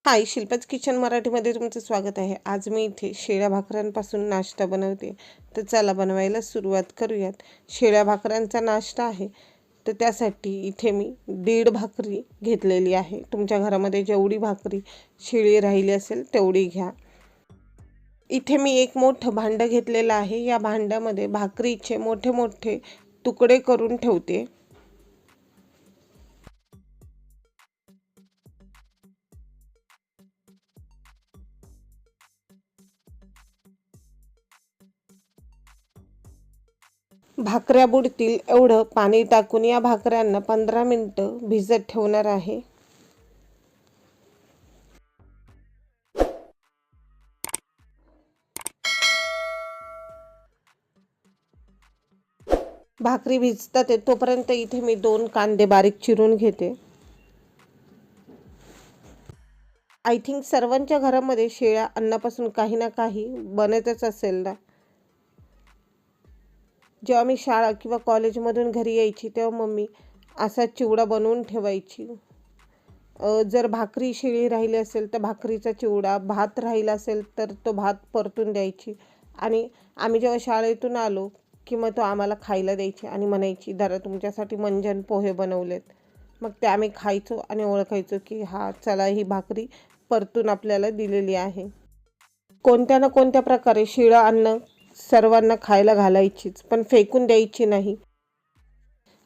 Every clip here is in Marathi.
हाय, शिल्पाच किचन मराठीमध्ये तुमचं स्वागत आहे. आज मी इथे शेळ्या भाकऱ्यांपासून नाश्ता बनवते. तर चला बनवायला सुरुवात करूयात. शेळ्या भाकऱ्यांचा नाश्ता आहे, तर त्यासाठी इथे मी 1.5 भाकरी घेतलेली आहे. तुमच्या घरामध्ये जेवढी भाकरी शिळी राहिली असेल तेवढी घ्या. इथे मी एक मोठं भांडं घेतलेलं आहे. या भांड्यामध्ये भाकरीचे मोठे मोठे तुकडे करून ठेवते. भाकऱ्या बुडतील एवढं पाणी टाकून या भाकऱ्यांना 15 मिनिटं भिजत ठेवणार आहे. भाकरी भिजतात तोपर्यंत इथे मी 2 कांदे बारीक चिरून घेते. आय थिंक सर्वांच्या घरामध्ये शेळ्या अन्नापासून काही ना काही बनतच असेल ना. जेव्हा मी शाळा किंवा कॉलेजमधून घरी यायची तेव्हा मम्मी असा चिवडा बनवून ठेवायची. जर भाकरी शिळी राहिली असेल तर भाकरीचा चिवडा, भात राहिला असेल तर तो भात परतून द्यायची. आणि आम्ही जेव्हा शाळेतून आलो की मग तो आम्हाला खायला द्यायची आणि म्हणायची, "दादा तुमच्यासाठी मंजन पोहे बनवलेत." मग ते आम्ही खायचो आणि ओळखायचो की हा चला ही भाकरी परतून आपल्याला दिलेली आहे. कोणत्या ना कोणत्या प्रकारे शिळं अन्न सर्वांना खायला घालायचीच, पण फेकून द्यायची नाही.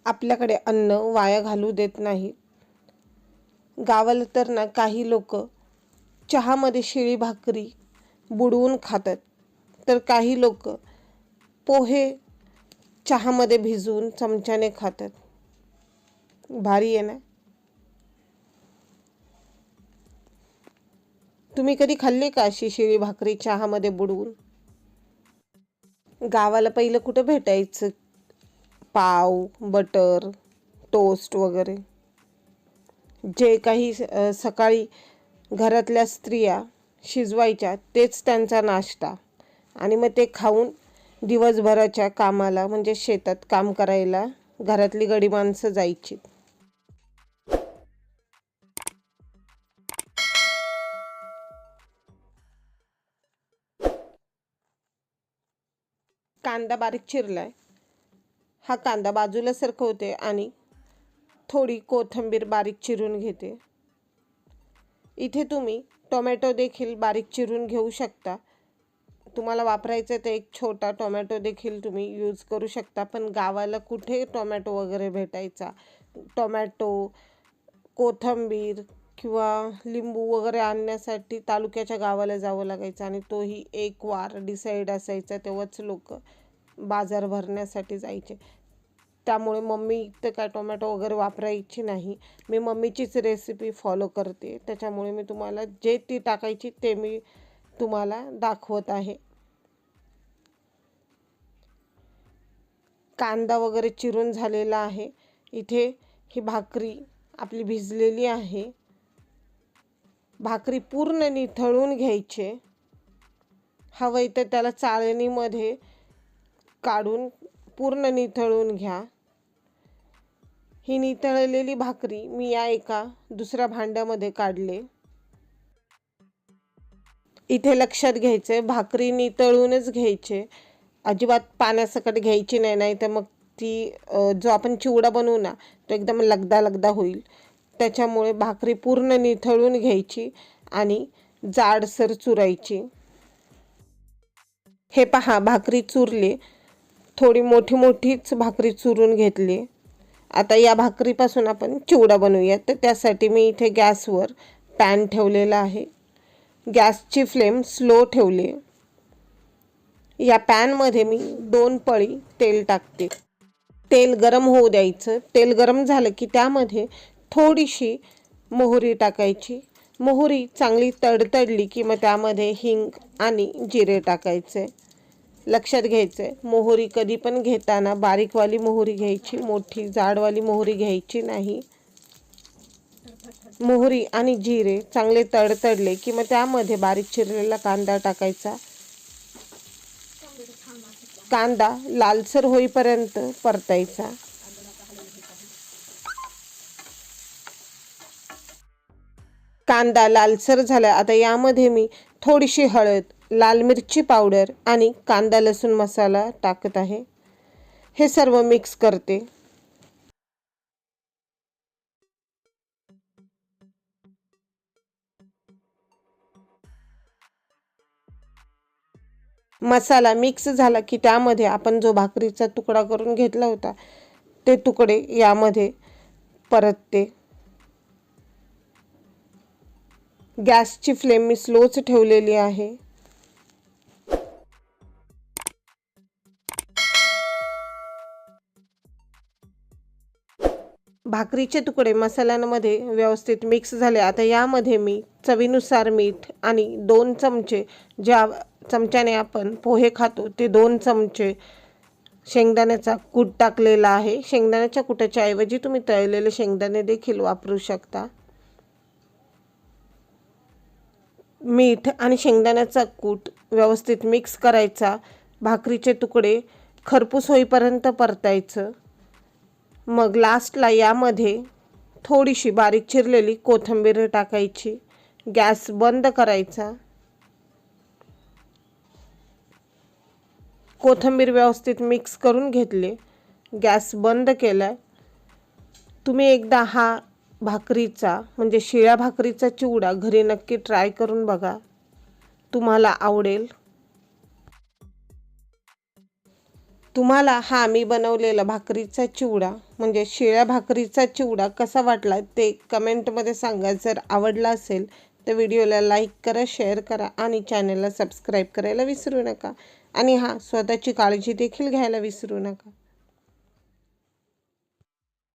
आपल्याकडे अन्न वाया घालू देत नाही. गावाला तर ना काही लोक चहामध्ये शिळी भाकरी बुडवून खातात, तर काही लोक पोहे चहामध्ये भिजवून चमच्याने खातात. भारी आहे ना. तुम्ही कधी खाल्ली का अशी शिळी भाकरी चहामध्ये बुडवून? गावाला पहिलं कुठं भेटायचं पाव, बटर, टोस्ट वगैरे. जे काही सकाळी घरातल्या स्त्रिया शिजवायच्या तेच त्यांचा नाश्ता. आणि मग ते खाऊन दिवसभराच्या कामाला म्हणजे शेतात काम करायला घरातली गडी माणसं जायची. कांदा बारीक चिरलाय. हा कांदा बाजूला सरकवते आणि थोडी कोथिंबीर बारीक चिरून घेते. इथे तुम्ही टोमॅटो देखील बारीक चिरून घेऊ शकता. तुम्हाला वापरायचं तर एक छोटा टोमॅटो देखील तुम्ही यूज करू शकता. पण गावाला कुठे टोमॅटो वगैरे भेटायचा. टोमॅटो, कोथिंबीर किंवा लिंबू वगैरे आणण्यासाठी तालुक्याच्या गावाला जावं लागायचं आणि तोही एक वार डिसाईड असायचा, तेव्हाच लोक बाजार भरण्यासाठी जायचे. त्यामुळे मम्मी तर काय टोमॅटो वगैरे वापरायची नाही. मी मम्मीचीच रेसिपी फॉलो करते, त्याच्यामुळे मी तुम्हाला जे ती टाकायची ते मी तुम्हाला दाखवत आहे. कांदा वगैरे चिरून झालेला आहे. इथे ही भाकरी आपली भिजलेली आहे. भाकरी पूर्ण निथळून घ्यायचे. हवं तर त्याला चाळणीमध्ये काढून पूर्ण निथळून घ्या. ही निथळलेली भाकरी मी या एका दुसऱ्या भांड्यामध्ये काढले. इथे लक्षात घ्यायचं भाकरी नितळूनच घ्यायचे, अजिबात पाण्यासकट घ्यायची नाही, नाही तर मग ती जो आपण चिवडा बनवू ना तो एकदम लगदा लगदा होईल. त्याच्यामुळे भाकरी पूर्ण निथळून घ्यायची आणि जाडसर चुरायची. हे पहा भाकरी चुरली, थोडी मोठी मोठीच भाकरी चुरून घेतली. आता या भाकरीपासून आपण चिवडा बनवूया. तर त्यासाठी मी इथे गॅसवर पॅन ठेवलेला आहे. गॅसची फ्लेम स्लो ठेवली. या पॅनमध्ये मी 2 पळी तेल टाकते. तेल गरम होऊ द्यायचं. तेल गरम झालं की त्यामध्ये थोडीशी मोहरी टाकायची. मोहरी चांगली तडतडली की मग त्यामध्ये हिंग आणि जिरे टाकायचे. लक्षात घ्यायचं मोहरी कधी पण घेताना बारीकवाली मोहरी घ्यायची, मोठी जाडवाली मोहरी घ्यायची नाही. मोहरी आणि जिरे चांगले तडतडले की मग त्यामध्ये बारीक चिरलेला कांदा टाकायचा. कांदा लालसर होईपर्यंत परतायचा. कांदा लालसर झाला. आता यामध्ये मी थोडीशी हळद, लाल मिरची पावडर आणि कांदा लसूण मसाला टाकत आहे. हे सर्व मिक्स करते. मसाला मिक्स झाला की त्यामध्ये आपण जो भाकरीचा तुकडा करून घेतला होता ते तुकडे यामध्ये परतते. गॅसची फ्लेम मी स्लोच ठेवलेली आहे. भाकरीचे तुकडे मसाल्यांमध्ये व्यवस्थित मिक्स झाले. आता यामध्ये मी चवीनुसार मीठ आणि 2 चमचे, ज्या चमच्याने आपण पोहे खातो ते 2 चमचे शेंगदाण्याचा कूट टाकलेला आहे. शेंगदाण्याच्या कुटाच्या ऐवजी तुम्ही तळलेले शेंगदाणे देखील वापरू शकता. मीठ आणि शेंगदाण्याचा कूट व्यवस्थित मिक्स करायचा. भाकरीचे तुकडे खरपूस होईपर्यंत परतायचं. मग लास्टला यामध्ये थोडीशी बारीक चिरलेली कोथिंबीर टाकायची. गॅस बंद करायचा. कोथिंबीर व्यवस्थित मिक्स करून घेतले. गॅस बंद केला. तुम्ही एकदा हा भाकरीचा म्हणजे शिळ्या भाकरीचा चिवडा घरी नक्की ट्राय करून बघा, तुम्हाला आवडेल. तुम्हाला हा मी बनवलेला भाकरीचा चिवडा म्हणजे शिळ्या भाकरीचा चिवडा कसा वाटला ते कमेंटमध्ये सांगा. जर आवडला असेल तर व्हिडिओला लाईक करा, शेअर करा आणि चॅनलला सबस्क्राईब करायला विसरू नका. आणि स्वतःची काळजी देखील घ्यायला विसरू नका.